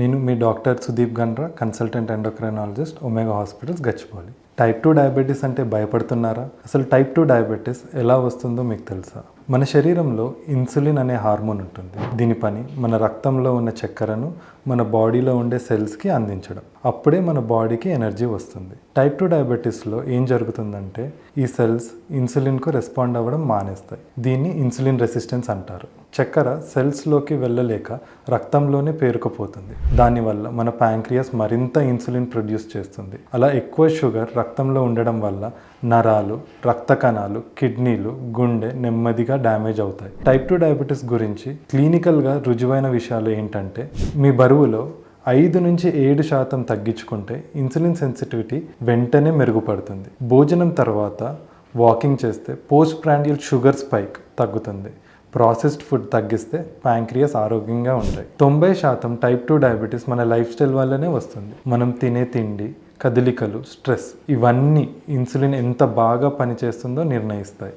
నేను మీ doctor Sudeep Gandra, consultant endocrinologist, Omega hospitals, Gachibowli. Type 2 diabetes అంటే భయపడుతున్నారా? అసలు టైప్ 2 డయాబెటీస్ ఎలా వస్తుందో మీకు తెలుసా? మన శరీరంలో ఇన్సులిన్ అనే హార్మోన్ ఉంటుంది. దీని పని మన రక్తంలో ఉన్న చక్కెరను మన బాడీలో ఉండే సెల్స్కి అందించడం. అప్పుడే మన బాడీకి ఎనర్జీ వస్తుంది. టైప్ 2 డయాబెటీస్లో ఏం జరుగుతుందంటే ఈ సెల్స్ ఇన్సులిన్కు రెస్పాండ్ అవ్వడం మానేస్తాయి. దీన్ని ఇన్సులిన్ రెసిస్టెన్స్ అంటారు. చక్కెర సెల్స్లోకి వెళ్ళలేక రక్తంలోనే పేరుకుపోతుంది. దానివల్ల మన ప్యాంక్రియాస్ మరింత ఇన్సులిన్ ప్రొడ్యూస్ చేస్తుంది. అలా ఎక్కువ షుగర్ రక్తంలో ఉండడం వల్ల నరాలు, రక్త కణాలు, కిడ్నీలు, గుండె నెమ్మదిగా డ్యామేజ్ అవుతాయి. టైప్ 2 డయాబెటీస్ గురించి క్లినికల్గా రుజువైన విషయాలు ఏంటంటే మీ బరువులో 5-7% తగ్గించుకుంటే ఇన్సులిన్ సెన్సిటివిటీ వెంటనే మెరుగుపడుతుంది. భోజనం తర్వాత వాకింగ్ చేస్తే పోస్ట్ ప్రాండియల్ షుగర్ స్పైక్ తగ్గుతుంది. ప్రాసెస్డ్ ఫుడ్ తగ్గిస్తే ప్యాంక్రియాస్ ఆరోగ్యంగా ఉంటాయి. 90% టైప్ 2 డయాబెటీస్ మన లైఫ్ స్టైల్ వల్లనే వస్తుంది. మనం తినే తిండి, కదలికలు, స్ట్రెస్ ఇవన్నీ ఇన్సులిన్ ఎంత బాగా పనిచేస్తుందో నిర్ణయిస్తాయి.